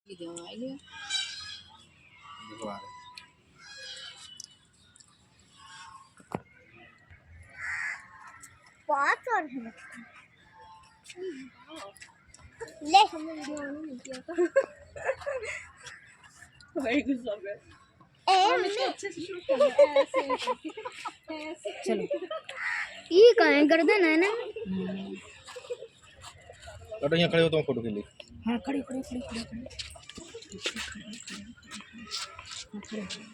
video आ गया देखो आ रहे बहुत और है ले हमें वीडियो ऑन नहीं किया था भाई गुस्सा में हमने अच्छे से शूट कर ऐसे ऐसे चलो ये कहाँ गर्दन है ना लटो यहाँ खड़े हो तो फोटो के लिए हाँ खड़े खड़े खड़े खड़े खड़े खड़े